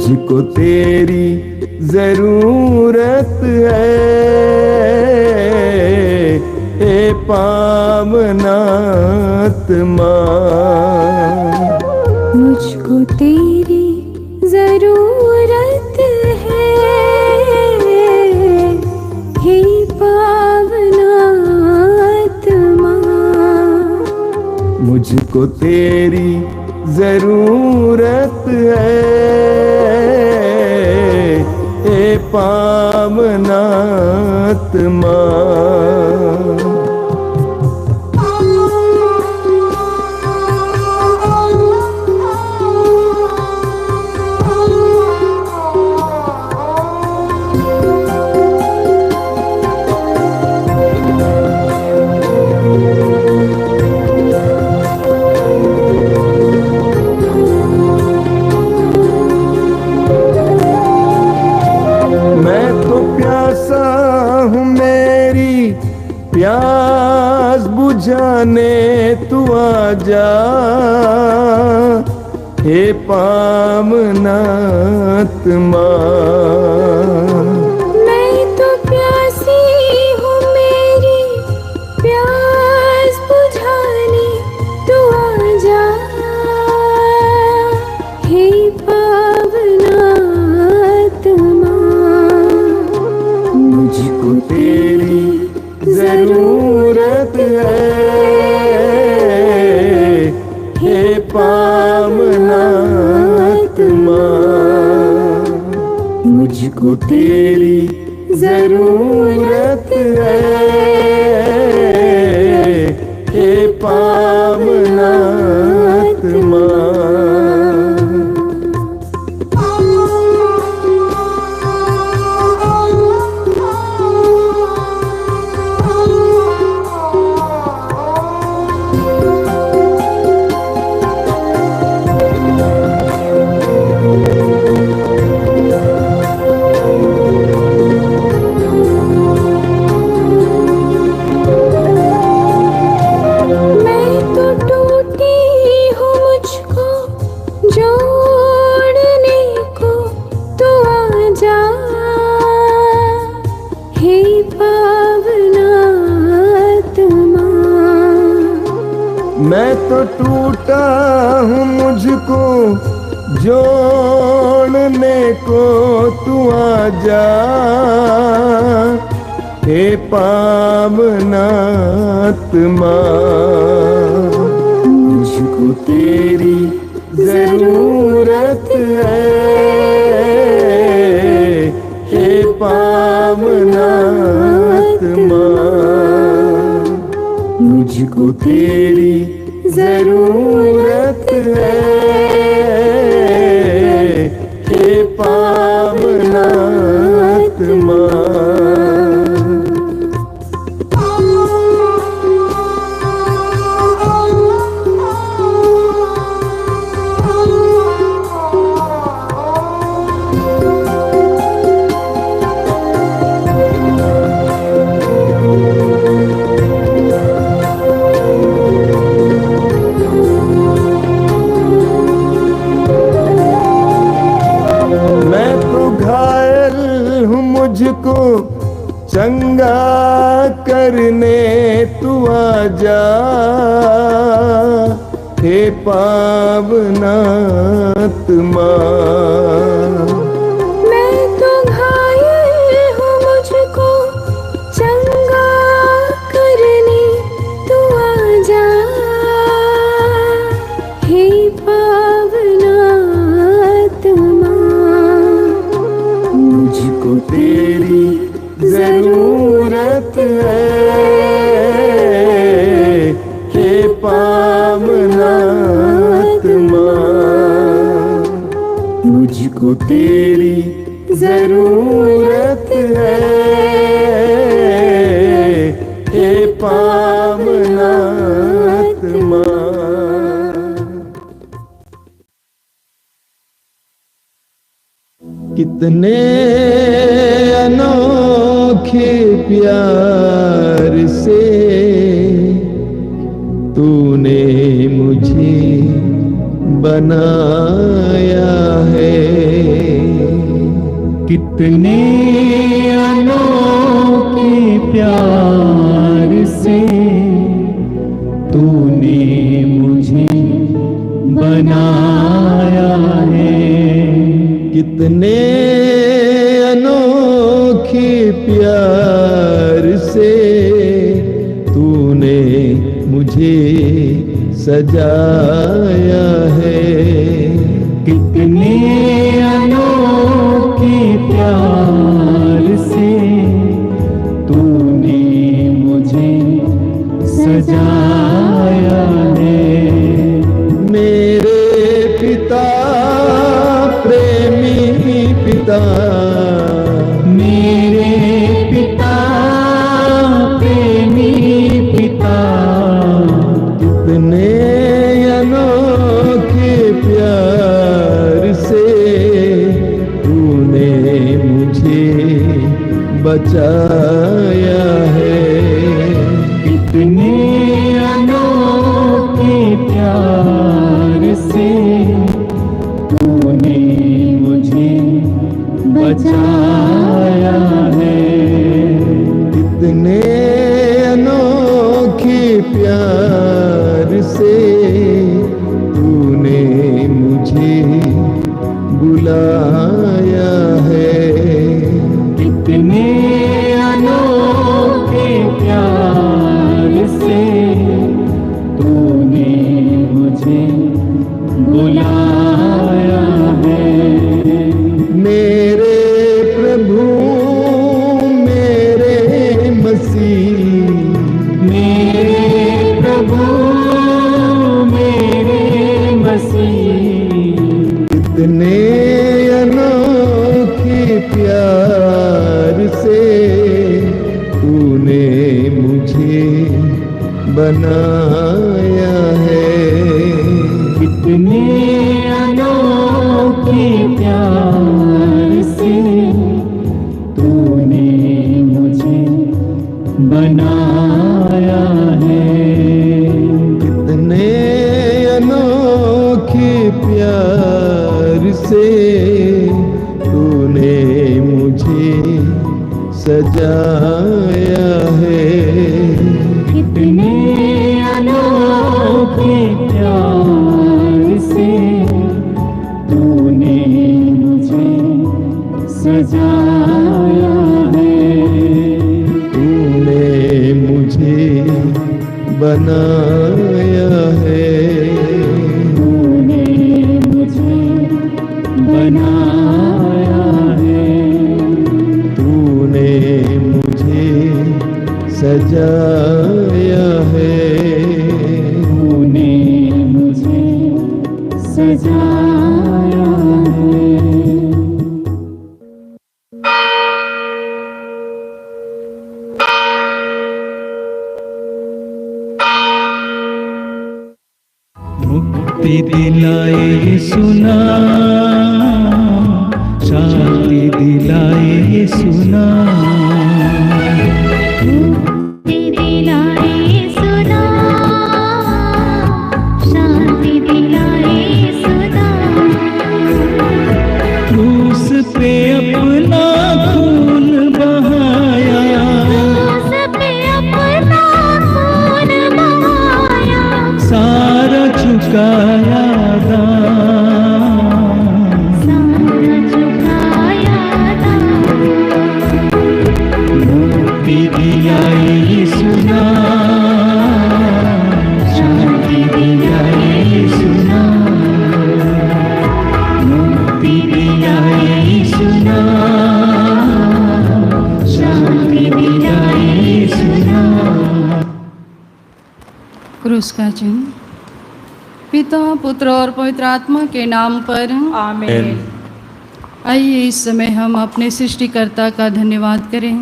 मुझको तेरी जरूरत है, ए पावनात्मा। मुझको तेरी जरूरत है, हे पावनात्मा। मुझको तेरी जरूरत है, ए पावनात्मा। प्यास बुझाने तू आजा, हे पावनात्मा। मैं तो प्यासी हूँ, मेरी प्यास बुझाने तू आजा, हे पावनात्मा। मुझको तेरी जरूरत है, हे पावनात्मा। मुझको तेरी जरूरत है, हे पावनात्मा। मैं तो टूटा हूँ, मुझको जोड़ने को तू आजा, हे पावनात्मा। मुझको तेरी जरूरत है, हे पावनात्मा। मुझको तेरी जरूरत है, हे पावनात्मा। मुझको चंगा करने तू आजा, हे पावनात्मा। मैं तो घायल हूँ, मुझको चंगा करने तू आजा, हे पावनात्मा। मुझको तेरी जरूरत है, हे पावनात्मा। मुझको तेरी जरूरत है, हे पावनात्मा। कितने अनोखे प्यार से तूने मुझे बनाया है, कितने अनोखे प्यार से तूने मुझे बनाया है। कितने अनोखे प्यार से तूने मुझे सजाया है। कितने अनोखे प्यार से तूने मुझे सजाया है। मेरे पिता प्रेमी पिता, मेरे पिता प्रेमी पिता, कितने अनोखे प्यार से तूने मुझे बचाया है। कितने अनोखे प्यार से तूने मुझे बचाया है। कितने अनोखे प्यार से तूने मुझे बुलाया है। कितने अनोखे प्यार से तूने मुझे बुलाया है। मेरे प्रभु मेरे मसीह, मेरे प्रभु मेरे मसीह, कितने अनोखे प्यार से तूने मुझे बनाया है। कितने अनोखे प्यार से तूने मुझे बनाया है। कितने अनोखे प्यार से तूने मुझे सजाया है। कितने अनोखे प्यार से तूने मुझे सजाया है। तूने मुझे बनाया है। तूने मुझे बनाया है। तूने मुझे सजाया है। तूने मुझे सजाया है। मुक्ति दिलाए सुना, शांति दिलाए सुना, मुक्ति दिलाए सुना, शांति दिलाए सुना। क्रूस पे अपना खून बहाया, क्रूस पे अपना खून बहाया, सारा चुकाया दान, सारा चुकाया दान। मुक्ति दिलाए सुना, शांति दिलाए सुना, मुक्ति दिलाए सुना, शांति दिलाए सुना। क्रूस का चिन्ह। पिता पुत्र और पवित्र आत्मा के नाम पर आमीन। आइए इस समय हम अपने सृष्टिकर्ता का धन्यवाद करें,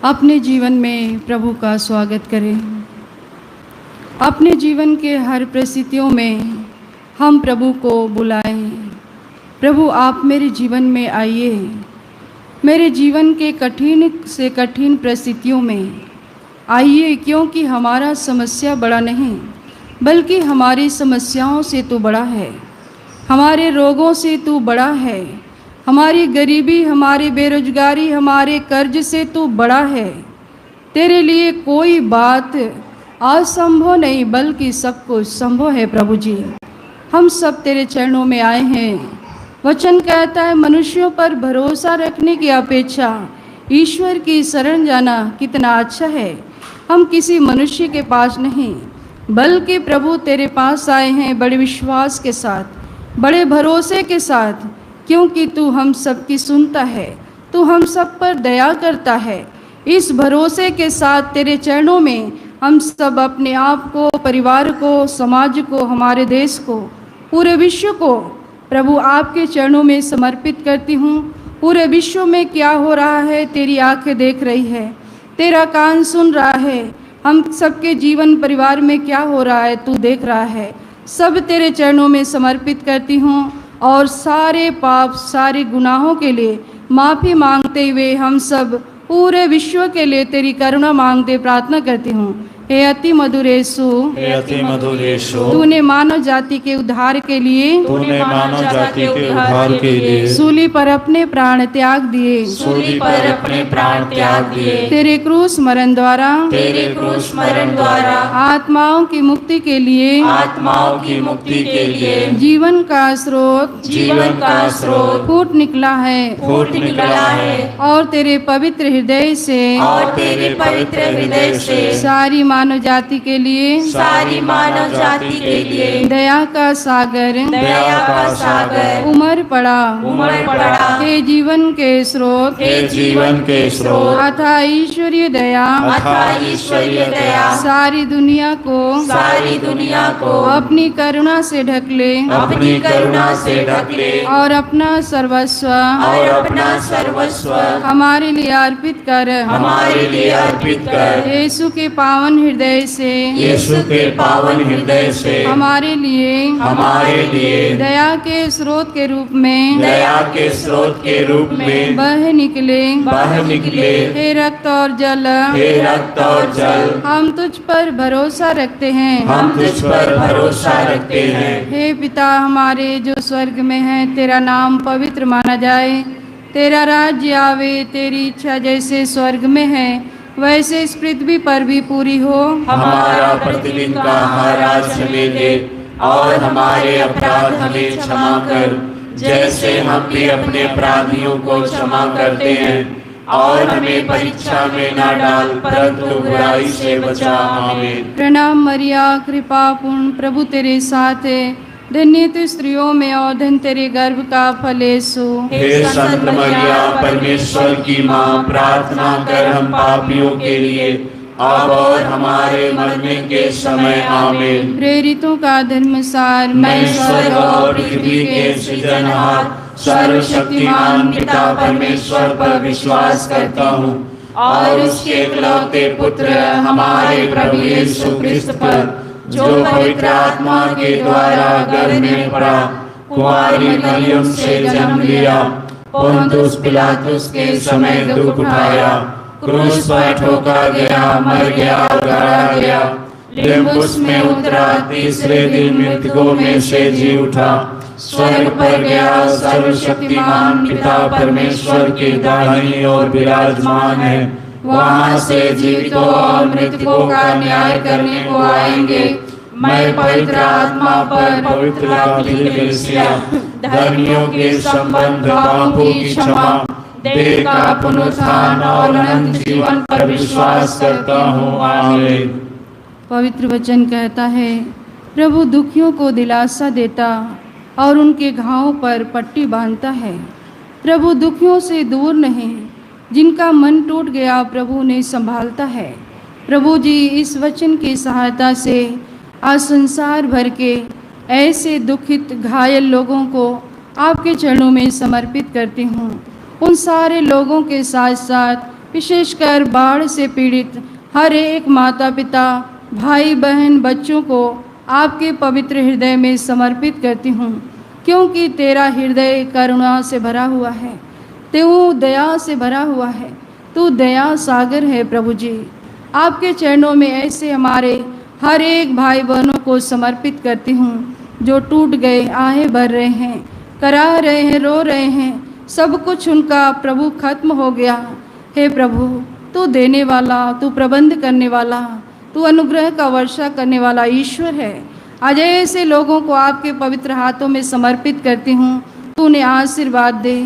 अपने जीवन में प्रभु का स्वागत करें। अपने जीवन के हर परिस्थितियों में हम प्रभु को बुलाएं। प्रभु आप मेरे जीवन में आइए, मेरे जीवन के कठिन से कठिन परिस्थितियों में आइए, क्योंकि हमारा समस्या बड़ा नहीं बल्कि हमारी समस्याओं से तू बड़ा है, हमारे रोगों से तू बड़ा है, हमारी गरीबी, हमारी बेरोजगारी, हमारे कर्ज से तू बड़ा है। तेरे लिए कोई बात असंभव नहीं, बल्कि सब कुछ संभव है। प्रभु जी, हम सब तेरे चरणों में आए हैं। वचन कहता है, मनुष्यों पर भरोसा रखने की अपेक्षा ईश्वर की शरण जाना कितना अच्छा है। हम किसी मनुष्य के पास नहीं, बल्कि प्रभु तेरे पास आए हैं बड़े विश्वास के साथ, बड़े भरोसे के साथ, क्योंकि तू हम सब की सुनता है, तू हम सब पर दया करता है। इस भरोसे के साथ तेरे चरणों में हम सब अपने आप को, परिवार को, समाज को, हमारे देश को, पूरे विश्व को प्रभु आपके चरणों में समर्पित करती हूँ। पूरे विश्व में क्या हो रहा है तेरी आंखें देख रही है, तेरा कान सुन रहा है। हम सबके जीवन परिवार में क्या हो रहा है तू देख रहा है। सब तेरे चरणों में समर्पित करती हूँ और सारे पाप, सारे गुनाहों के लिए माफ़ी मांगते हुए हम सब पूरे विश्व के लिए तेरी करुणा मांगते प्रार्थना करती हूँ। हे अति मधुर यीशु, हे अति मधुर यीशु, तूने मानव जाति के उद्धार के लिए, तूने मानव जाति के उद्धार के लिए सूली पर अपने प्राण त्याग दिए, सूली पर अपने प्राण त्याग दिए। तेरे क्रूस मरण द्वारा, तेरे क्रूस मरण द्वारा आत्माओं की मुक्ति के लिए, आत्माओं की मुक्ति के लिए जीवन का स्रोत, जीवन का स्रोत फूट निकला है, फूट निकला है और तेरे पवित्र हृदय से, और तेरे पवित्र हृदय से सारी मानव जाति के लिए, सारी मानव जाति के लिए दया का सागर, दया का सागर उमड़ पड़ा। उमड़ पड़ा। हे जीवन के स्रोत, हे जीवन के स्रोत अथा ईश्वरीय दया, अथाह ईश्वरीय दया सारी दुनिया को, सारी दुनिया को अपनी करुणा से ढक ले, अपनी करुणा से ढक ले और अपना सर्वस्व और अपना सर्वस्व हमारे लिए अर्पित कर। हमारे लिए अर्पित कर। यीशु के पावन हृदय से, यीशु के पावन हृदय से हमारे लिए, हमारे लिए दया के स्रोत के रूप में, दया के स्रोत के रूप में बह निकले। बह निकले। हे रक्त और जल, हे रक्त और जल, हम तुझ पर भरोसा रखते हैं। हम तुझ पर भरोसा रखते हैं। हे पिता हमारे जो स्वर्ग में है, तेरा नाम पवित्र माना जाए, तेरा राज्य आवे, तेरी इच्छा जैसे स्वर्ग में है वैसे इस पृथ्वी पर भी पूरी हो। हमारा प्रतिदिन का आहार आज हमें दे, और हमारे अपराध हमें क्षमा कर, जैसे हम भी अपने अपराधियों को क्षमा करते हैं, और हमें परीक्षा में न डाल, परंतु बुराई से बचा। आमीन। प्रणाम मरिया, कृपा पूर्ण, प्रभु तेरे साथ है। धन्य तू स्त्रियों में और धन तेरे गर्भ का फल यीशु। हे संत मरिया, परमेश्वर की माँ, प्रार्थना कर हम पापियों के लिए, अब और हमारे मरने के समय। आमीन। प्रेरितों का धर्मसार, मैं स्वर्ग और पृथ्वी के सृजनहार सर्वशक्तिमान पिता परमेश्वर पर विश्वास करता हूँ, और उसके इकलौते पुत्र हमारे प्रभु यीशु क्रिस्त पर, जो पवित्र आत्मा के द्वारा गर्भ में पड़ा, कुंवारी मरियम से जन्म लिया, पोंतुस पिलातुस के समय दुख उठाया, क्रूस पर ठोका गया, मर गया और गाड़ा गया, लिम्बुस में उतरा, तीसरे दिन मृतकों में से जी उठा, स्वर्ग पर गया, सर्वशक्तिमान पिता परमेश्वर के दाहिनी ओर विराजमान है, वहाँ से जीवितों और मृतकों का न्याय करने को आएंगे। मैं पवित्र आत्मा पर पवित्र कलीसिया, धर्मियों के संबंध, पापों की क्षमा, देह का पुनरुत्थान और अनंत जीवन पर विश्वास करता हूँ। आमीन। पवित्र वचन कहता है, प्रभु दुखियों को दिलासा देता और उनके घावों पर पट्टी बांधता है। प्रभु दुखियों से दूर नहीं, जिनका मन टूट गया प्रभु उन्हें संभालता है। प्रभु जी, इस वचन की सहायता से आज संसार भर के ऐसे दुखित घायल लोगों को आपके चरणों में समर्पित करती हूँ। उन सारे लोगों के साथ साथ विशेषकर बाढ़ से पीड़ित हर एक माता पिता, भाई बहन, बच्चों को आपके पवित्र हृदय में समर्पित करती हूँ, क्योंकि तेरा हृदय करुणा से भरा हुआ है, तू दया से भरा हुआ है, तू दया सागर है। प्रभु जी, आपके चरणों में ऐसे हमारे हर एक भाई बहनों को समर्पित करती हूँ, जो टूट गए, आहें भर रहे हैं, करा रहे हैं, रो रहे हैं, सब कुछ उनका प्रभु खत्म हो गया। हे प्रभु, तू देने वाला, तू प्रबंध करने वाला, तू अनुग्रह का वर्षा करने वाला ईश्वर है। आज ऐसे लोगों को आपके पवित्र हाथों में समर्पित करती हूँ। तू उन्हें आशीर्वाद दे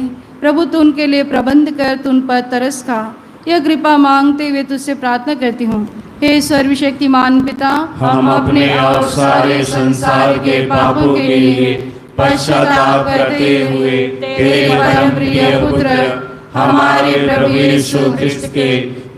प्रभु, तू उनके लिए प्रबंध कर, तू उन पर तरस खा। यह कृपा मांगते हुए तुझसे प्रार्थना करती हूँ। हे सर्वशक्तिमान पिता, हम अपने और सारे संसार के पापों के लिए पश्चाताप करते हुए तेरे परम प्रिय पुत्र हमारे प्रभु यीशु ख्रिस्त के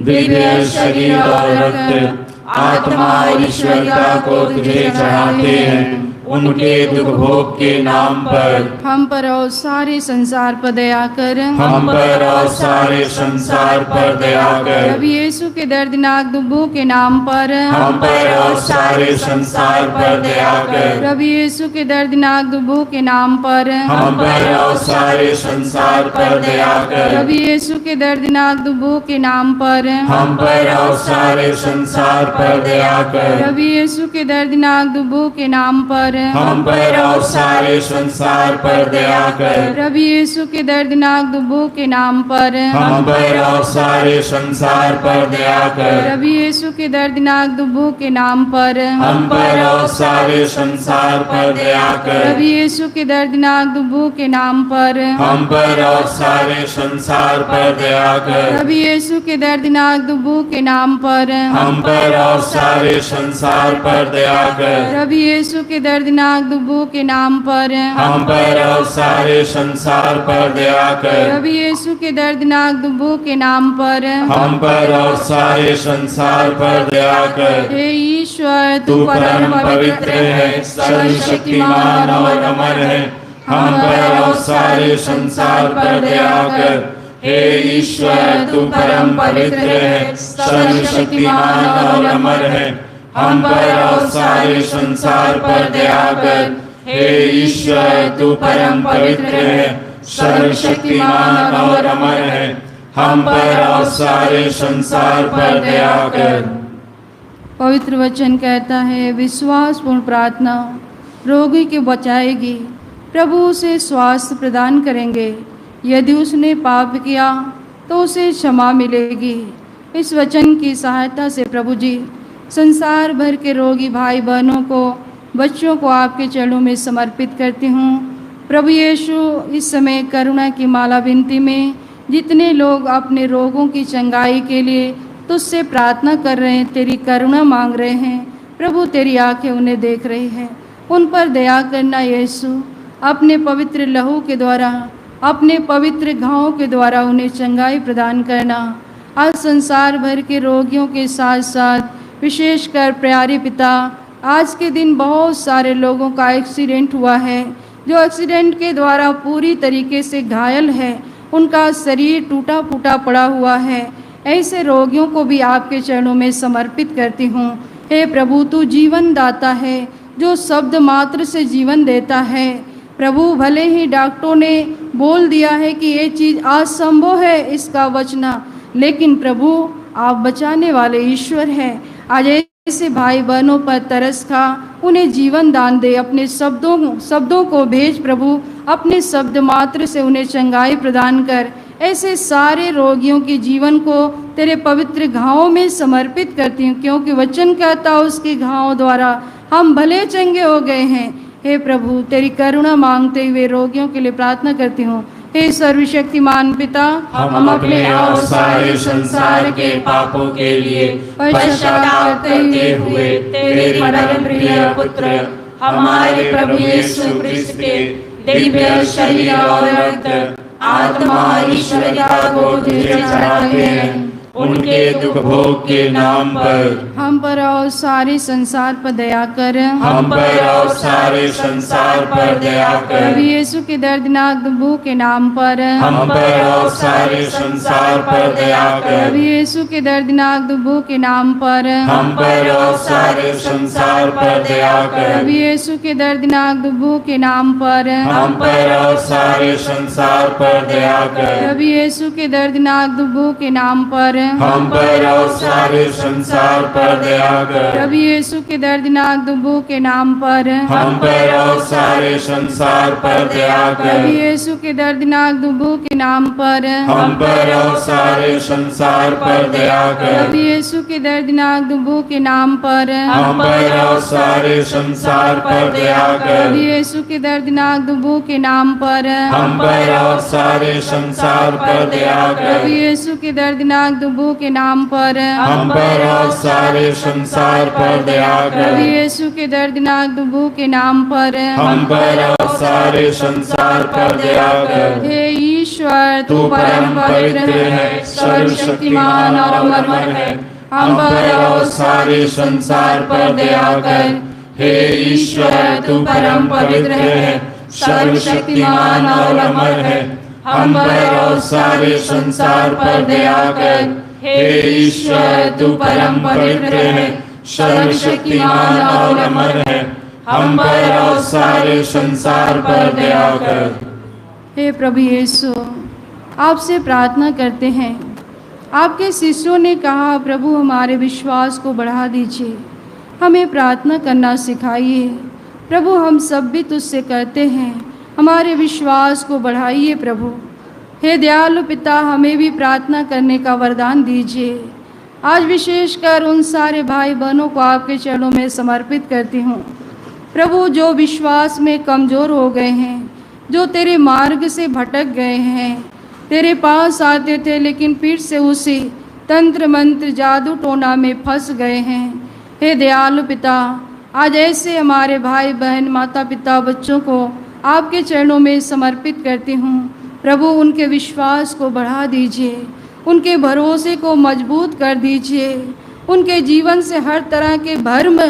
दिव्य शरीर और रक्त, आत्मा और ईश्वरता को तुझे चढ़ाते हैं। उनके दुख भोग के नाम पर हम पर और सारे संसार पर दया कर। हम पर और सारे संसार पर दया कर। प्रभु यीशु के दर्दनाक दुखों के नाम पर हम पर और सारे संसार पर दया कर। प्रभु यीशु के दर्दनाक दुखों के नाम पर हम पर और सारे संसार पर दया कर। प्रभु यीशु के दर्दनाक दुखों के नाम पर हम पर और सारे संसार पर दया कर। प्रभु यीशु के दर्दनाक दुखों के नाम पर हम पर और सारे संसार पर दया कर। प्रभु यीशु के दर्दनाक दुखों के नाम पर हम पर और सारे संसार पर दया कर। प्रभु यीशु के दर्दनाक दुखों के नाम पर हम पर और सारे संसार पर दया कर। प्रभु यीशु के दर्दनाक दुखों के नाम पर हम पर और सारे संसार पर दया कर। प्रभु यीशु के दर्दनाक दुखों के नाम पर हम पर और सारे संसार पर दया कर। प्रभु यीशु के दर्दनाक दुखों के नाम पर हम पर और सारे संसार पर दया कर। प्रभु यीशु के दर्दनाक दुखों के नाम पर हम पर और सारे संसार पर दया कर। हे ईश्वर, तू परम पवित्र है, सर्वशक्तिमान और अमर है। हम पर और सारे संसार पर दया कर। हे ईश्वर, तू परम पवित्र है, सर्वशक्तिमान और अमर है। हम पर और सारे संसार पर दया कर। हे ईश्वर, तू परम पवित्र है, सर्वशक्तिमान और अमर है। हम पर और सारे संसार पर दया कर। पवित्र वचन कहता है, विश्वासपूर्ण प्रार्थना रोगी के बचाएगी, प्रभु उसे स्वास्थ्य प्रदान करेंगे। यदि उसने पाप किया तो उसे क्षमा मिलेगी। इस वचन की सहायता से प्रभु जी संसार भर के रोगी भाई बहनों को, बच्चों को आपके चरणों में समर्पित करती हूँ। प्रभु यीशु, इस समय करुणा की माला विनती में जितने लोग अपने रोगों की चंगाई के लिए तुझसे प्रार्थना कर रहे हैं, तेरी करुणा मांग रहे हैं, प्रभु तेरी आंखें उन्हें देख रही हैं। उन पर दया करना यीशु, अपने पवित्र लहू के द्वारा, अपने पवित्र घावों के द्वारा उन्हें चंगाई प्रदान करना। आज संसार भर के रोगियों के साथ साथ विशेषकर प्यारे पिता, आज के दिन बहुत सारे लोगों का एक्सीडेंट हुआ है, जो एक्सीडेंट के द्वारा पूरी तरीके से घायल है, उनका शरीर टूटा फूटा पड़ा हुआ है। ऐसे रोगियों को भी आपके चरणों में समर्पित करती हूँ। हे प्रभु, तू जीवन दाता है, जो शब्द मात्र से जीवन देता है। प्रभु, भले ही डॉक्टरों ने बोल दिया है कि ये चीज़ असंभव है इसका बचना, लेकिन प्रभु आप बचाने वाले ईश्वर हैं। आज ऐसे भाई बहनों पर तरस खा, उन्हें जीवन दान दे। अपने शब्दों को भेज प्रभु, अपने शब्द मात्र से उन्हें चंगाई प्रदान कर। ऐसे सारे रोगियों के जीवन को तेरे पवित्र घावों में समर्पित करती हूँ, क्योंकि वचन कहता उसके घावों द्वारा हम भले चंगे हो गए हैं। हे प्रभु, तेरी करुणा मांगते हुए रोगियों के लिए प्रार्थना करती हूँ। हे सर्वशक्तिमान पिता, हम अपने और सारे संसार के पापों के लिए पश्चाताप करते हुए तेरे परम प्रिय पुत्र हमारे प्रभु यीशु ख्रिस्त के दिव्य शरीर और रक्त, आत्मा और ईश्वरता को तुझे चढ़ाते हैं। उनके दुख भोग के नाम पर हम पर और सारे संसार पर दया कर। हम पर और सारे संसार पर दया कर। प्रभु यीशु के दर्दनाक दुखों के नाम पर हम पर और सारे संसार पर दया कर। प्रभु यीशु के दर्दनाक दुखों के नाम पर हम पर और सारे संसार पर दया कर। प्रभु यीशु के दर्दनाक दुखों के नाम पर हम पर और सारे संसार पर दया कर। प्रभु यीशु के दर्दनाक दुखों के नाम पर हम पर और सारे संसार पर दया कर। प्रभु यीशु के दर्दनाक दुखों के नाम पर हम पर और सारे संसार पर दया प्रभु कर। यीशु के दर्दनाक दुखों के नाम पर हम पर और सारे संसार पर दया कर। प्रभु यीशु के दर्दनाक दुखों के नाम पर हम पर और सारे संसार पर दया कर। प्रभु यीशु के दर्दनाक दुखों के नाम पर हम पर और सारे संसार पर दया प्रभु कर। यीशु के दर्दनाक दुखों के नाम पर हम पर और सारे संसार पर दया प्रभु कर। यीशु के दर्दनाक दुखों के नाम पर हम पर और सारे संसार पर दया कर। हे ईश्वर, तू परम पवित्र है, सर्वशक्तिमान और अमर है। हम पर और सारे संसार पर दया कर। हे ईश्वर, तू परम पवित्र है, सर्वशक्तिमान और अमर है। हम पर और सारे संसार पर दया कर। हे ईश्वर, तू परम पवित्र है, सर्वशक्तिमान और अमर है। हम पर और सारे संसार पर दया कर। हे प्रभु यीशु, आपसे प्रार्थना करते हैं। आपके शिष्यों ने कहा, प्रभु हमारे विश्वास को बढ़ा दीजिए, हमें प्रार्थना करना सिखाइए। प्रभु हम सब भी तुझसे करते हैं, हमारे विश्वास को बढ़ाइए प्रभु। हे दयालु पिता, हमें भी प्रार्थना करने का वरदान दीजिए। आज विशेषकर उन सारे भाई बहनों को आपके चरणों में समर्पित करती हूँ प्रभु, जो विश्वास में कमज़ोर हो गए हैं, जो तेरे मार्ग से भटक गए हैं, तेरे पास आते थे लेकिन फिर से उसी तंत्र मंत्र जादू टोना में फंस गए हैं। हे दयालु पिता, आज ऐसे हमारे भाई बहन, माता पिता, बच्चों को आपके चरणों में समर्पित करती हूँ प्रभु। उनके विश्वास को बढ़ा दीजिए, उनके भरोसे को मजबूत कर दीजिए, उनके जीवन से हर तरह के भ्रम,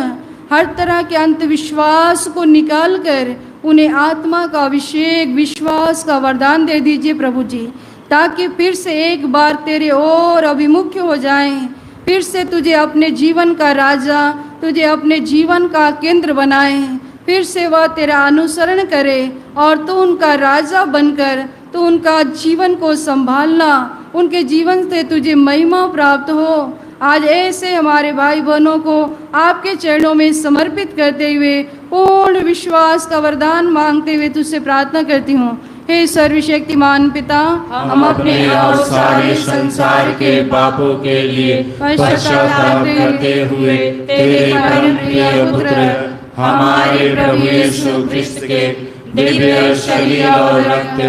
हर तरह के अंधविश्वास को निकाल कर उन्हें आत्मा का अभिषेक, विश्वास का वरदान दे दीजिए प्रभु जी, ताकि फिर से एक बार तेरे ओर अभिमुख हो जाएं, फिर से तुझे अपने जीवन का राजा, तुझे अपने जीवन का केंद्र बनाएं, फिर से वह तेरा अनुसरण करे और तू उनका राजा बनकर तू उनका जीवन को संभालना, उनके जीवन से तुझे महिमा प्राप्त हो। आज ऐसे हमारे भाई बहनों को आपके चरणों में समर्पित करते हुए पूर्ण विश्वास का वरदान मांगते हुए तुझसे प्रार्थना करती हूँ। हे सर्वशक्तिमान पिता, हम अपने और सारे संसार के पापों के लिए पश्चाताप करते हुए तेरे परम प्रिय पुत्र हमारे प्रभु यीशु क्रिस्त के दिव्य शरीर और रक्त,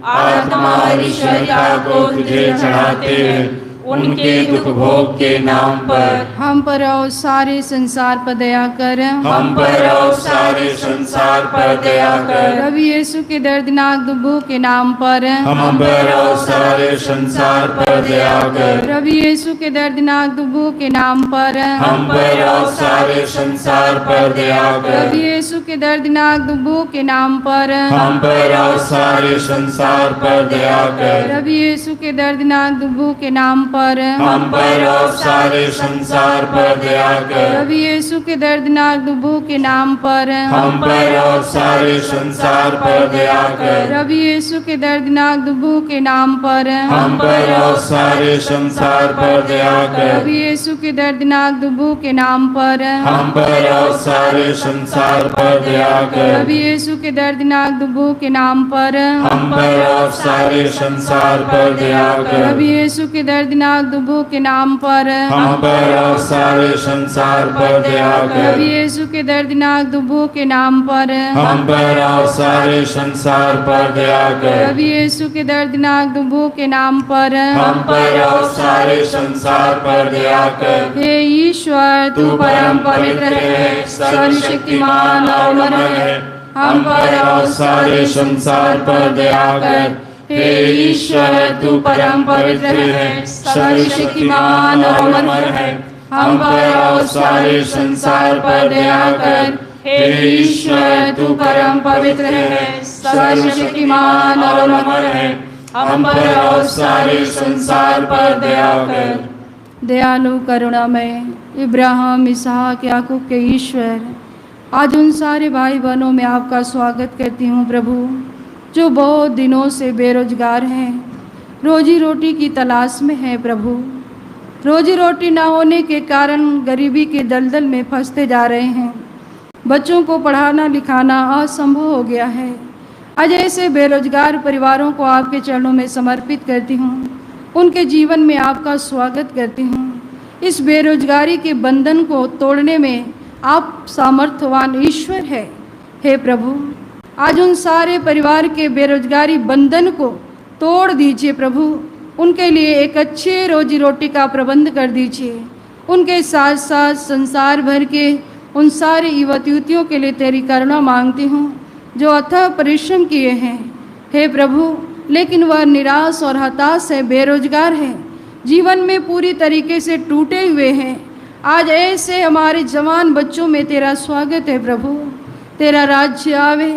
आत्मा और ईश्वरता को तुझे चढ़ाते हैं, उनके दुख भोग के नाम पर हम पर और सारे संसार पर दया कर। हम पर और सारे संसार पर दया कर। प्रभु यीशु के दर्दनाक दुखों के नाम पर हम पर और सारे संसार पर दया कर। प्रभु यीशु के दर्दनाक दुखों के नाम पर हम पर और सारे संसार पर दया प्रभु कर। यीशु के दर्दनाक दुखों के नाम पर हम पर और सारे संसार पर दया कर। प्रभु यीशु के दर्दनाक दुखों के नाम पर हम पर और सारे संसार पर दया कर। प्रभु यीशु के दर्दनाक दुखों के नाम पर हम पर और सारे संसार पर दया कर। प्रभु यीशु के दर्दनाक दुखों के नाम पर हम पर और सारे संसार पर दया कर। प्रभु यीशु के दर्दनाक दुखों के नाम पर हम पर और सारे संसार पर दया कर। प्रभु यीशु के दर्दनाक दुखों के नाम पर हम पर और सारे संसार पर दया कर। प्रभु यीशु के दर्दनाक दुखों के नाम पर हम पर और सारे संसार पर दया प्रभु कर। यीशु के दर्दनाक दुखों के नाम पर हम पर और सारे संसार पर दया कर। प्रभु यीशु के दर्दनाक दुखों के नाम पर हम पर और सारे संसार पर दया कर। हे ईश्वर, तू परम पवित्र है, सर्वशक्तिमान और अमर है। हम पर और सारे संसार पर दया कर। हे ईश्वर, तू परम पवित्र है, सर्वशक्तिमान और अमर है। हम पर और सारे संसार पर दया कर। हे ईश्वर, तू परम पवित्र है, सर्वशक्तिमान और अमर है। हम पर और सारे संसार पर दया कर। दयालु करुणामय इब्राहिम, इसहाक, याकूब के ईश्वर, आज उन सारे भाई बहनों में आपका स्वागत करती हूँ प्रभु, जो बहुत दिनों से बेरोजगार हैं, रोजी रोटी की तलाश में हैं प्रभु। रोजी रोटी ना होने के कारण गरीबी के दलदल में फंसते जा रहे हैं। बच्चों को पढ़ाना लिखाना असंभव हो गया है। आज ऐसे बेरोजगार परिवारों को आपके चरणों में समर्पित करती हूँ। उनके जीवन में आपका स्वागत करती हूँ। इस बेरोजगारी के बंधन को तोड़ने में आप सामर्थ्यवान ईश्वर है। हे प्रभु, आज उन सारे परिवार के बेरोजगारी बंधन को तोड़ दीजिए प्रभु। उनके लिए एक अच्छे रोजी रोटी का प्रबंध कर दीजिए। उनके साथ साथ संसार भर के उन सारे युवक युवतियों के लिए तेरी करुणा मांगती हूँ जो अथक परिश्रम किए हैं। हे प्रभु, लेकिन वह निराश और हताश है, बेरोजगार है, जीवन में पूरी तरीके से टूटे हुए हैं। आज ऐसे हमारे जवान बच्चों में तेरा स्वागत है प्रभु। तेरा राज्य आवे।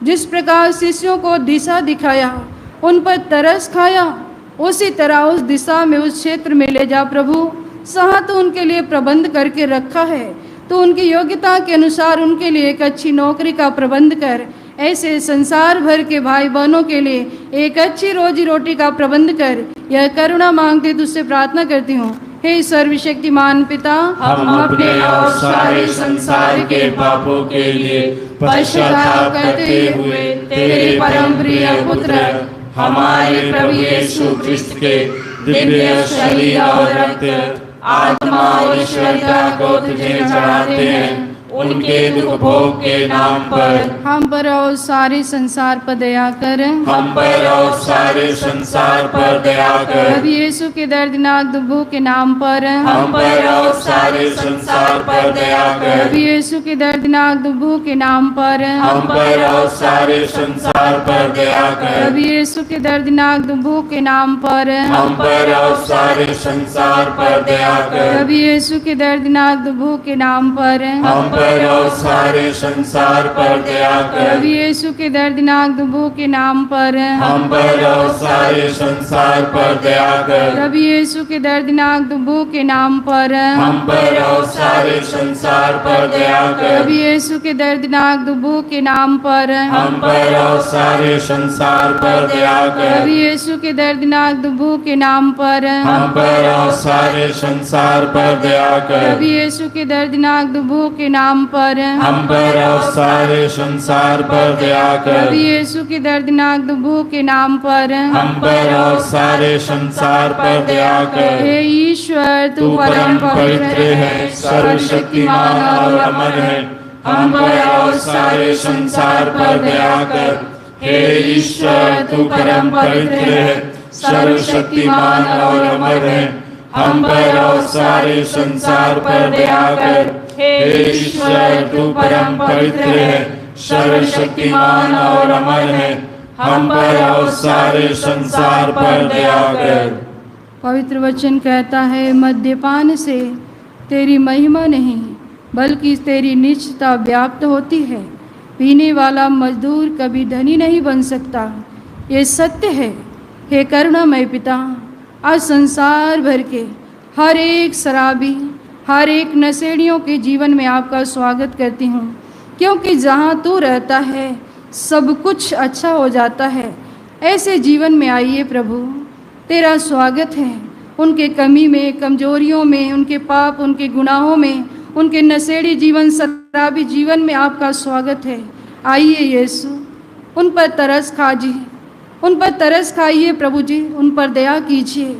जिस प्रकार शिष्यों को दिशा दिखाया, उन पर तरस खाया, उसी तरह उस दिशा में, उस क्षेत्र में ले जा प्रभु। जहाँ तो उनके लिए प्रबंध करके रखा है, तो उनकी योग्यता के अनुसार उनके लिए एक अच्छी नौकरी का प्रबंध कर। ऐसे संसार भर के भाई बहनों के लिए एक अच्छी रोजी रोटी का प्रबंध कर। यह करुणा मांगते तुझसे प्रार्थना करती हूँ। हे सर्वशक्तिमान पिता, हम अपने और सारे संसार के पापों के लिए पश्चाताप करते हुए तेरे परम प्रिय पुत्र हमारे प्रभु यीशु ख्रिस्त के दिव्य शरीर और रक्त, आत्मा और ईश्वरता को तुझे चढ़ाते हैं। उनके दुख भोग के नाम पर हम पर और सारे संसार पर दया कर। हम पर और सारे संसार पर दया कर। प्रभु यीशु के दर्दनाक दुखों के नाम पर हम पर और सारे संसार पर दया कर। प्रभु यीशु के दर्दनाक दुखों के नाम पर हम पर और सारे संसार पर दया कर। प्रभु यीशु के दर्दनाक दुखों के नाम पर हम पर और सारे संसार पर दया कर। प्रभु यीशु के दर्दनाक दुखों के नाम पर हम पर और सारे संसार पर दया कर। प्रभु यीशु के दर्दनाक दुखों के नाम पर हम पर और सारे संसार पर दया कर। प्रभु यीशु के दर्दनाक दुखों के नाम पर हम पर और सारे संसार पर दया कर। प्रभु यीशु के दर्दनाक दुखों के नाम पर हम पर और सारे संसार पर दया कर। प्रभु यीशु के दर्दनाक दुखों के नाम पर हम पर और सारे संसार पर दया कर। प्रभु यीशु के दर्दनाक दुखों के नाम पर हम पर और सारे संसार पर दया कर। प्रभु यीशु के दर्दनाक दुखों के नाम पर हम पर और सारे संसार पर दया कर। हे ईश्वर, तू परम पवित्र है, सर्वशक्तिमान और अमर है। हम पर और सारे संसार पर दया कर। हे ईश्वर, तू परम पवित्र है, सर्वशक्तिमान और अमर है। हम पर और सारे संसार पर दया कर। हे ईश्वर, तू परम पवित्र है, सर्वशक्तिमान और अमर है। हम पर और सारे संसार पर दया कर। पवित्र वचन कहता है, मद्यपान से तेरी महिमा नहीं बल्कि तेरी निष्ठा व्याप्त होती है। पीने वाला मजदूर कभी धनी नहीं बन सकता, ये सत्य है। हे करुणामय पिता, आज संसार भर के हर एक शराबी, हर एक नशेड़ियों के जीवन में आपका स्वागत करती हूँ, क्योंकि जहाँ तू रहता है सब कुछ अच्छा हो जाता है। ऐसे जीवन में आइए प्रभु, तेरा स्वागत है। उनके कमी में, कमजोरियों में, उनके पाप, उनके गुनाहों में, उनके नशेड़ी जीवन, शराबी जीवन में आपका स्वागत है। आइए यीशु, उन पर तरस खाइए, उन पर तरस खाइए प्रभु जी, उन पर दया कीजिए।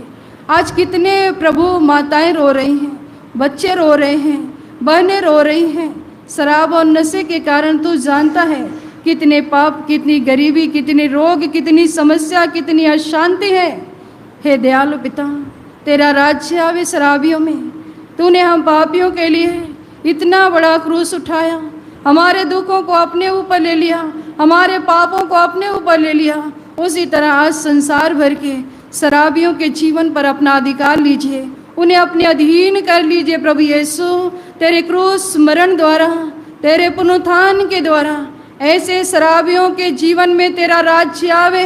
आज कितने प्रभु माताएं रो रही हैं, बच्चे रो रहे हैं, बहनें रो रही हैं। शराब और नशे के कारण तू जानता है कितने पाप, कितनी गरीबी, कितने रोग, कितनी समस्या, कितनी अशांति है। हे दयालु पिता, तेरा राज्य आवे शराबियों में। तूने हम पापियों के लिए इतना बड़ा क्रूस उठाया, हमारे दुखों को अपने ऊपर ले लिया, हमारे पापों को अपने ऊपर ले लिया। उसी तरह आज संसार भर के शराबियों के जीवन पर अपना अधिकार लीजिए, उन्हें अपने अधीन कर लीजिए प्रभु यीशु। तेरे क्रूस मरण द्वारा, तेरे पुनरुत्थान के द्वारा ऐसे शराबियों के जीवन में तेरा राज्य आवे।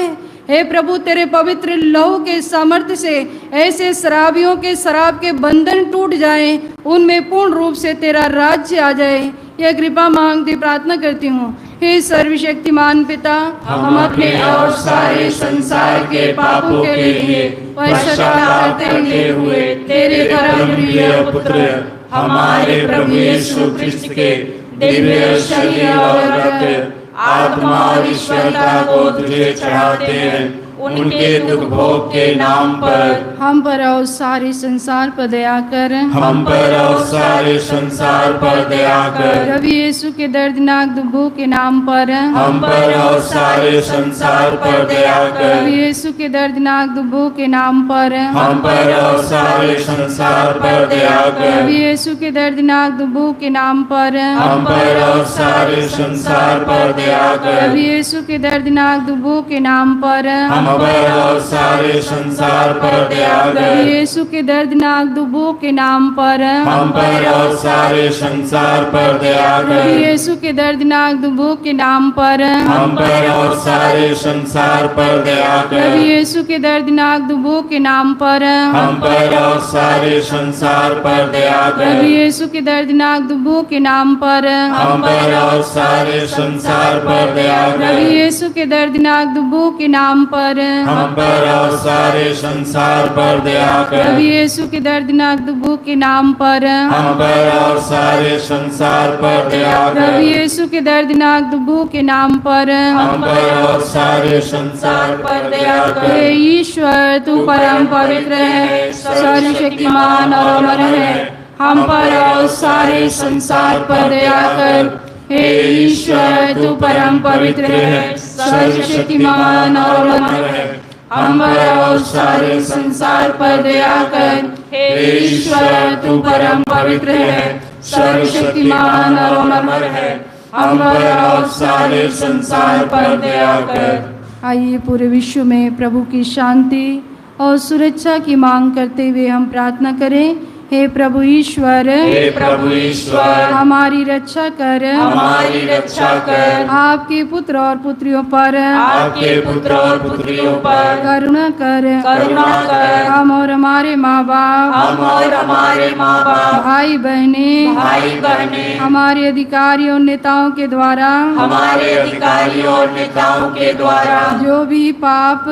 हे प्रभु, तेरे पवित्र लहू के सामर्थ्य से ऐसे शराबियों के शराब के बंधन टूट जाएं, उनमें पूर्ण रूप से तेरा राज्य आ जाए। यह कृपा मांगती प्रार्थना करती हूँ हे सर्वशक्तिमान पिता, हम अपने और सारे संसार के पापों के लिए पश्चाताप करते हुए तेरे परम प्रिय पुत्र हमारे प्रभु यीशु ख्रिस्त के दिव्य शरीर और रक्त, आत्मा और ईश्वरता को तुझे चढ़ाते हैं। उनके दुख भोग के नाम पर हम पर और सारे संसार पर दया कर। हम पर और सारे संसार पर दया कर। प्रभु यीशु के दर्दनाक दुखों के नाम पर हम पर और सारे संसार पर दया कर। प्रभु यीशु के दर्दनाक दुखों के नाम पर हम पर और सारे संसार पर दया कर। प्रभु यीशु के दर्दनाक दुखों के नाम पर हम पर और सारे संसार पर दया कर। प्रभु यीशु के दर्दनाक दुखों के नाम पर हम पर और सारे संसार पर दया प्रभु कर। यीशु के दर्दनाक दुखों के नाम पर हम पर और सारे संसार पर दया प्रभु कर। यीशु के दर्दनाक दुखों के नाम पर हम पर और सारे संसार पर दया प्रभु कर। यीशु के दर्दनाक दुखों के नाम पर हम पर और सारे संसार पर दया प्रभु कर। यीशु के दर्दनाक दुखों के नाम पर हम पर और सारे संसार पर दया प्रभु कर। यीशु के दर्दनाक दुखों के नाम पर हम पर और सारे संसार पर दया प्रभु कर। यीशु के दर्दनाक दुखों के नाम पर हम पर और सारे संसार पर दया प्रभु कर। यीशु के दर्दनाक दुखों के नाम पर हम पर और सारे संसार पर दया हे कर। ईश्वर, तू परम पवित्र है, सर्वशक्तिमान और अमर है। हम पर और सारे संसार पर दया कर। हे ईश्वर, तू परम पवित्र है, सर्वशक्तिमान और अमर है। हम पर और सारे संसार पर दया कर। हे ईश्वर, तू परम पवित्र है, सर्वशक्तिमान और अमर है। हम पर और सारे संसार पर दया कर। आइए पूरे विश्व में प्रभु की शांति और सुरक्षा की मांग करते हुए हम प्रार्थना करें। हे प्रभु ईश्वर, हे प्रभु ईश्वर, हमारी रक्षा कर। हमारी रक्षा कर। आपके पुत्र और पुत्रियों पर आपके पुत्र और पुत्रियों पर करुणा कर। करुणा कर। हम और हमारे माँ बाप, हम और हमारे माँ बाप, भाई बहने, भाई बहने, हमारे अधिकारियों और नेताओं के द्वारा हमारे अधिकारियों और नेताओं के द्वारा जो भी पाप,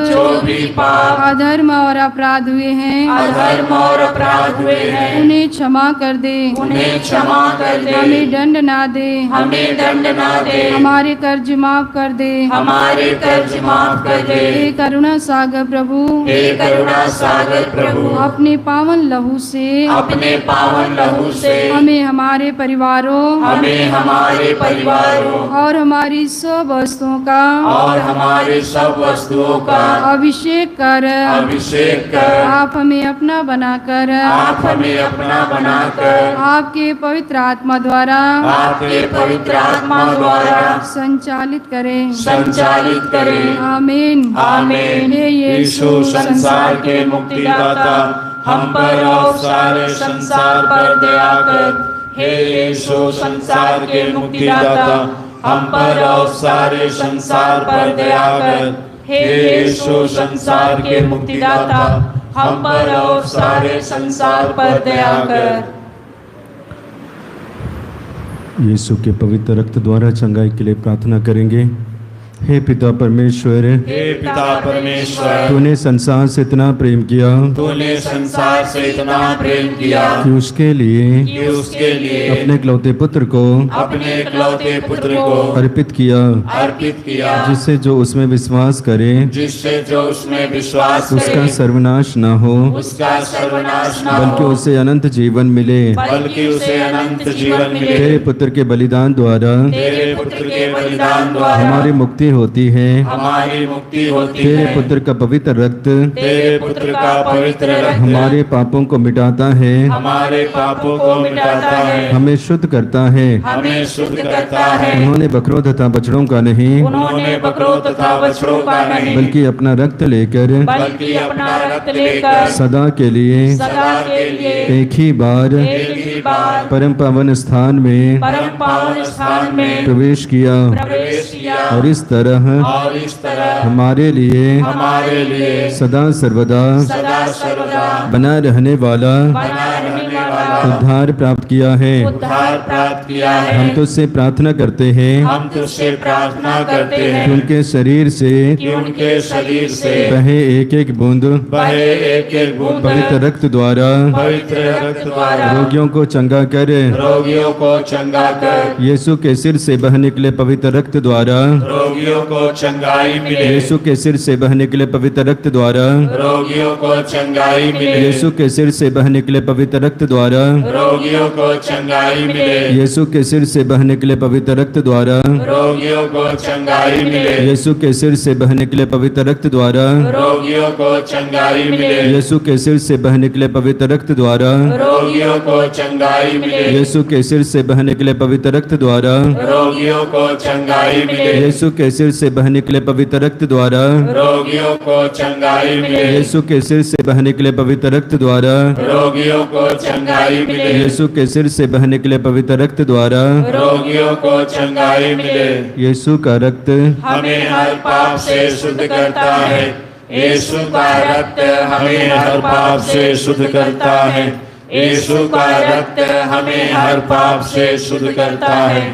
अधर्म और अपराध हुए हैं, अधर्म और अपराध हुए हैं, उन्हें क्षमा कर दे। उन्हें क्षमा कर दे। हमें दंड ना दे। हमें दंड ना दे। हमारे कर्ज माफ कर दे। हमारे कर्ज माफ कर दे। हे करुणा सागर प्रभु, हे करुणा सागर प्रभु, अपने पावन लहू से अपने पावन लहू से हमें, हमारे परिवारों, हमें हमारे परिवारों और हमारी सब वस्तुओं का और हमारे सब वस्तुओं का अभिषेक कर। अभिषेक कर। आप हमें अपना बनाकर, आप हमें अपना बनाकर आपके पवित्र आत्मा द्वारा आपके पवित्र आत्मा द्वारा संचालित करें। संचालित करें। आमीन। आमीन। हे यीशु संसार के मुक्तिदाता, हम पर और सारे संसार पर दया कर। हे यीशु संसार के मुक्तिदाता, हम पर और सारे संसार पर दया कर। हे यीशु संसार के मुक्तिदाता, हम पर और सारे संसार पर दया कर। यीशु के पवित्र रक्त द्वारा चंगाई के लिए प्रार्थना करेंगे। हे पिता परमेश्वर, हे पिता परमेश्वर, तूने संसार से इतना प्रेम किया तूने संसार से इतना प्रेम किया कि उसके उसके लिए अपने इकलौते पुत्र को अपने इकलौते पुत्र को अर्पित किया, जिससे जो उसमें विश्वास करे जिससे जो उसमें विश्वास उसका करे सर्वनाश न हो, उसका सर्वनाश न बल्कि हो, उसे अनंत जीवन मिले। बल्कि उसे अनंत जीवन मिले। तेरे पुत्र के बलिदान द्वारा तेरे पुत्र के बलिदान द्वारा हमारी मुक्ति होती है। हमारी मुक्ति होती तेरे है। पुत्र का पवित्र रक्त तेरे पुत्र का पवित्र रक्त हमारे पापों को मिटाता है, हमारे पापों को मिटाता है, हमें शुद्ध करता है। हमें शुद्ध करता है। उन्होंने बकरों तथा बछड़ों का नहीं, उन्होंने बकरों तथा बछड़ों का नहीं, बल्कि अपना रक्त लेकर बल्कि अपना रक्त लेकर सदा के लिए सदा के लिए एक ही बार एक ही बार परम पावन स्थान में परम पावन स्थान में प्रवेश किया, प्रवेश किया और इस तरह हमारे लिए सदा सर्वदा बना रहने बना रहने वाला वाला उद्धार प्राप्त किया है। उद्धार प्राप्त किया है। हम तुझसे प्रार्थना करते हैं हम तुझसे प्रार्थना करते हैं कि उनके शरीर से कि उनके शरीर से बहे एक एक बूंद बहे एक एक बूंद पवित्र रक्त द्वारा पवित्र रक्त द्वारा रोगियों को चंगा कर। रोगियों को चंगा कर। यीशु के सिर से बह निकले पवित्र रक्त द्वारा रोगियों को चंगाई मिले। यीशु के सिर से बह निकले पवित्र रक्त द्वारा रोगियों को चंगाई मिले। यीशु के सिर से बह निकले पवित्र रक्त द्वारा रोगियों को चंगाई मिले। यीशु के सिर से बह निकले पवित्र रक्त द्वारा रोगियों को चंगाई मिले। यीशु के सिर से बह निकले पवित्र रक्त द्वारा रोगियों को चंगाई मिले। यीशु के सिर से बह निकले पवित्र रक्त द्वारा रोगियों को चंगाई मिले। यीशु के सिर से बह निकले पवित्र रक्त द्वारा रोगियों को चंगाई मिले। यीशु के सिर से बह निकले पवित्र रक्त द्वारा रोगियों को चंगाई मिले। यीशु के सिर से बह निकले पवित्र रक्त द्वारा रोगियों को चंगाई मिले। यीशु के सिर से बह निकले पवित्र रक्त द्वारा रोगियों को चंगाई मिले। यीशु का रक्त हमें हर पाप से शुद्ध करता है। यीशु का रक्त हमें हर पाप से शुद्ध करता है। यीशु का रक्त हमें हर पाप से शुद्ध करता है।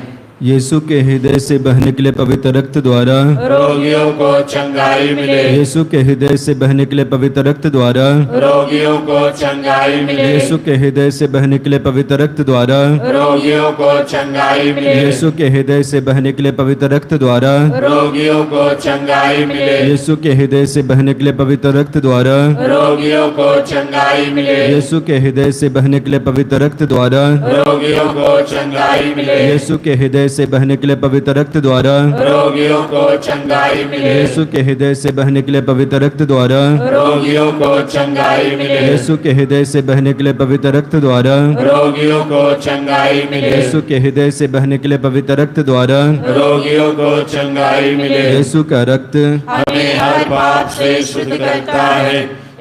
यीशु के हृदय से बह निकले पवित्र रक्त द्वारा रोगियों को चंगाई मिले। यीशु के हृदय से बह निकले पवित्र रक्त द्वारा रोगियों को चंगाई मिले। यीशु के हृदय से बह निकले पवित्र रक्त द्वारा रोगियों को चंगाई मिले। यीशु के हृदय से बह निकले पवित्र रक्त द्वारा रोगियों को चंगाई मिले। यीशु के हृदय से बह निकले पवित्र रक्त द्वारा रोगियों को चंगाई मिले। यीशु के हृदय से बह निकले पवित्र रक्त द्वारा रोगियों को चंगाई मिले। यीशु के हृदय से बह निकले पवित्र रक्त द्वारा रोगियों को चंगाई मिले। यीशु के हृदय से बह निकले पवित्र रक्त द्वारा रोगियों को चंगाई मिले। यीशु के हृदय से बह निकले पवित्र रक्त द्वारा रोगियों को चंगाई मिले। यीशु के हृदय से बह निकले पवित्र रक्त द्वारा रोगियों को चंगाई मिले। यीशु का रक्त हमें हर पाप से शुद्ध करता है।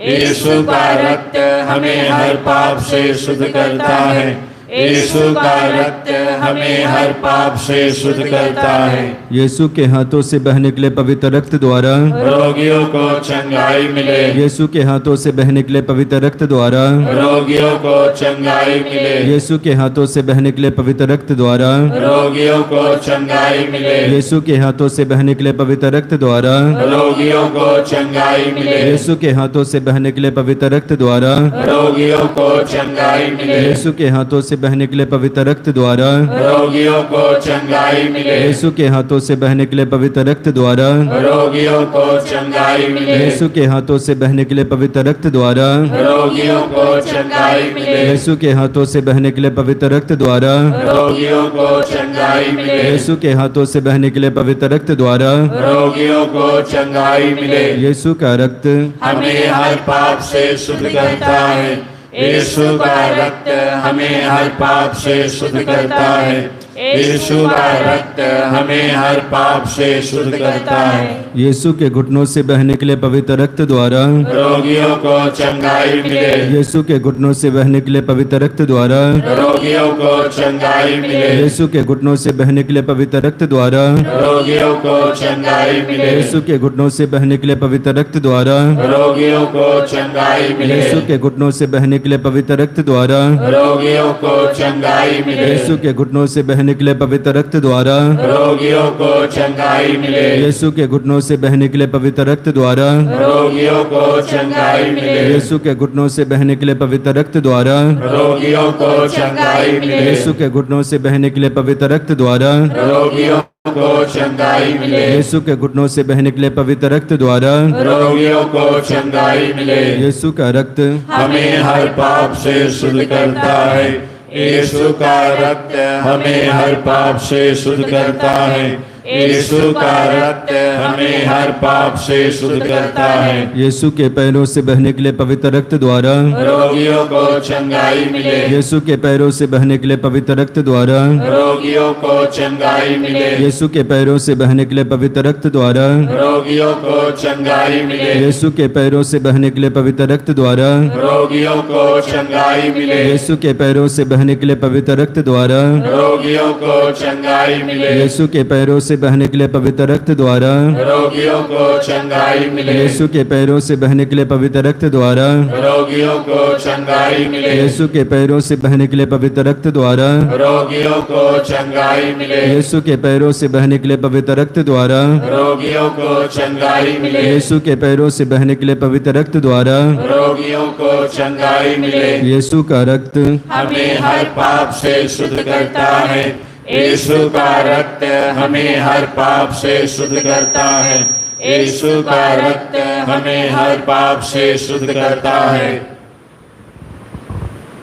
यीशु का रक्त हमें हर पाप से शुद्ध करता है। यीशु का रक्त हमें हर पाप से शुद्ध करता है। यीशु के हाथों से बह निकले पवित्र रक्त द्वारा रोगियों को चंगाई मिले। यीशु के हाथों से बह निकले पवित्र रक्त द्वारा रोगियों को चंगाई मिले। यीशु के हाथों से बह निकले पवित्र रक्त द्वारा रोगियों को चंगाई मिले। यीशु के हाथों से बह निकले पवित्र रक्त द्वारा रोगियों को चंगाई मिले। यीशु के हाथों से बह निकले पवित्र रक्त द्वारा रोगियों को चंगाई मिले। यीशु के हाथों से बह निकले पवित्र रक्त द्वारा रोगियों को चंगाई मिले। यीशु के हाथों से बह निकले पवित्र रक्त द्वारा रोगियों को चंगाई मिले। यीशु के हाथों से बह निकले पवित्र रक्त द्वारा रोगियों को चंगाई मिले। यीशु के हाथों से बह निकले पवित्र रक्त द्वारा रोगियों को चंगाई मिले। यीशु के हाथों से बह निकले पवित्र रक्त द्वारा रोगियों को चंगाई मिले। यीशु का रक्त हमें हर पाप से शुद्ध करता है। यीशु का रक्त हमें हर पाप से शुद्ध करता है। यीशु का रक्त हमें हर पाप से शुद्ध करता है। यीशु के घुटनों से बह निकले पवित्र रक्त द्वारा रोगियों को चंगाई मिले। यीशु के घुटनों से बह निकले पवित्र रक्त द्वारा रोगियों को चंगाई मिले। यीशु के घुटनों से बह निकले पवित्र रक्त द्वारा रोगियों को चंगाई मिले। यीशु के घुटनों से बह निकले पवित्र रक्त द्वारा रोगियों को चंगाई मिले। यीशु के घुटनों से बह निकले पवित्र रक्त द्वारा रोगियों को चंगाई मिले। यीशु के घुटनों से बह निकले पवित्र रक्त द्वारा रोगियों को चंगाई मिले। यीशु के घुटनों से बह निकले पवित्र रक्त द्वारा रोगियों को चंगाई मिले। यीशु के घुटनों से बह निकले पवित्र रक्त द्वारा रोगियों को चंगाई मिले। यीशु के घुटनों से बह निकले पवित्र रक्त द्वारा रोगियों को चंगाई मिले। यीशु के घुटनों से बह निकले पवित्र रक्त द्वारा रोगियों को चंगाई मिले। यीशु का रक्त हमें हर पाप से शुद्ध करता है। यीशु का रक्त हमें हर पाप से शुद्ध करता है। यीशु का रक्त हमें हर पाप से शुद्ध करता है। यीशु के पैरों से बह निकले पवित्र रक्त द्वारा रोगियों को चंगाई मिले। यीशु के पैरों से बह निकले पवित्र रक्त द्वारा रोगियों को चंगाई मिले। यीशु के पैरों से बह निकले पवित्र रक्त द्वारा रोगियों को चंगाई मिले। यीशु के पैरों से बह निकले पवित्र रक्त द्वारा रोगियों को चंगाई मिले। यीशु के पैरों से बह निकले पवित्र रक्त द्वारा रोगियों को चंगाई मिले। यीशु के पैरों से बहने के लिए पवित्र रक्त द्वारा, रोगियों को चंगाई मिले। यीशु के पैरों से बहने के लिए पवित्र रक्त द्वारा, रोगियों को चंगाई मिले। यीशु के पैरों से बहने के लिए पवित्र रक्त द्वारा, रोगियों को चंगाई मिले। यीशु के पैरों से बहने के लिए पवित्र रक्त द्वारा, रोगियों को चंगाई मिले। यीशु के पैरों से बहने के लिए पवित्र रक्त द्वारा, रोगियों को चंगाई मिले। यीशु का रक्त हमें हर पाप से शुद्ध करता है। यीशु का रक्त हमें हर पाप से शुद्ध करता है। यीशु का रक्त हमें हर पाप से शुद्ध करता है।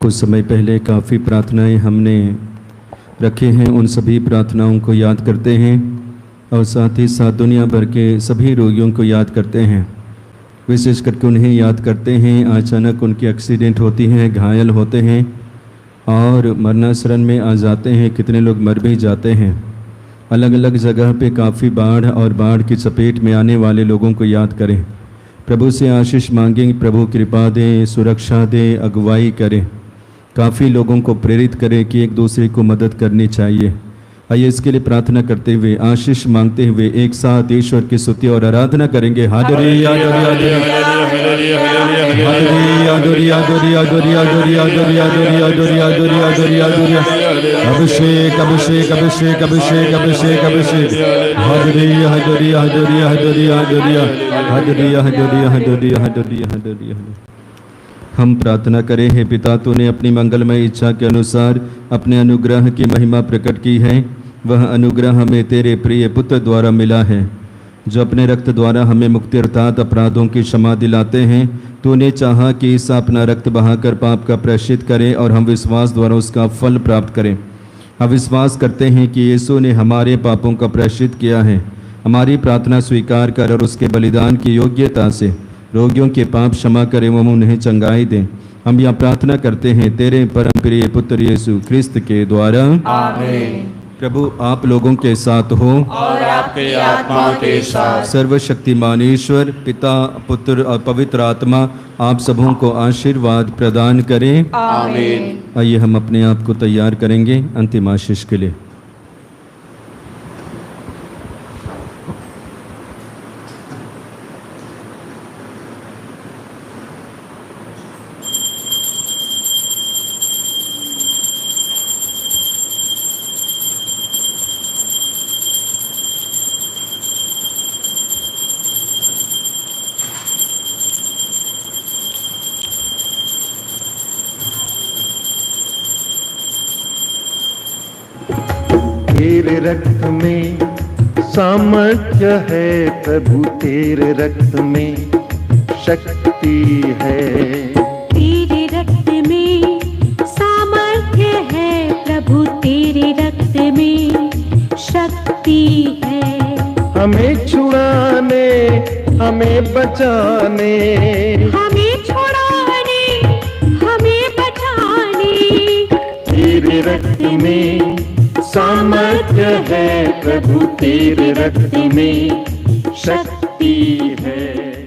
कुछ समय पहले काफ़ी प्रार्थनाएं हमने रखे हैं, उन सभी प्रार्थनाओं को याद करते हैं और साथ ही साथ दुनिया भर के सभी रोगियों को याद करते हैं। विशेष करके उन्हें याद करते हैं अचानक उनकी एक्सीडेंट होती हैं, घायल होते हैं और मरणासरण में आ जाते हैं। कितने लोग मर भी जाते हैं। अलग अलग जगह पे काफ़ी बाढ़ और बाढ़ की चपेट में आने वाले लोगों को याद करें। प्रभु से आशीष मांगें, प्रभु कृपा दे, सुरक्षा दे, अगुवाई करें। काफ़ी लोगों को प्रेरित करें कि एक दूसरे को मदद करनी चाहिए। आइए इसके लिए प्रार्थना करते हुए, आशीष मांगते हुए एक साथ ईश्वर की स्तुति और आराधना करेंगे। Hallelujah hallelujah hallelujah hallelujah hallelujah hallelujah hallelujah. अभिषेक अभिषेक अभिषेक अभिषेक अभिषेक अभिषेक। Hallelujah hallelujah hallelujah hallelujah hallelujah hallelujah hallelujah hallelujah hallelujah hallelujah. हम प्रार्थना करें, हे पिता, तूने अपनी मंगलमय इच्छा के अनुसार अपने अनुग्रह की महिमा प्रकट की है। वह अनुग्रह हमें तेरे प्रिय पुत्र द्वारा मिला है, जो अपने रक्त द्वारा हमें मुक्ति अर्थात अपराधों की क्षमा दिलाते हैं। तूने चाहा कि ईसा अपना रक्त बहाकर पाप का प्रायश्चित करे और हम विश्वास द्वारा उसका फल प्राप्त करें। हम विश्वास करते हैं कि यीशु ने हमारे पापों का प्रायश्चित किया है। हमारी प्रार्थना स्वीकार कर और उसके बलिदान की योग्यता से रोगियों के पाप क्षमा करें व उन्हें चंगाई दें। हम यह प्रार्थना करते हैं तेरे परम प्रिय पुत्र यीशु ख्रिस्त के द्वारा, आमीन। प्रभु आप लोगों के साथ हो और आपके आत्मा के साथ। सर्वशक्तिमान ईश्वर पिता, पुत्र और पवित्र आत्मा आप सबों को आशीर्वाद प्रदान करें, आमीन। आइए हम अपने आप को तैयार करेंगे अंतिम आशीष के लिए। तेरे रक्त में सामर्थ्य है प्रभु, तेरे रक्त में शक्ति है। तेरे रक्त में सामर्थ्य है प्रभु, तेरे रक्त में शक्ति है। हमें छुड़ाने, हमें बचाने, हमें छुड़ाने, हमें बचाने। तेरे रक्त में सामर्थ्य है प्रभु, तेरे रक्त में शक्ति है।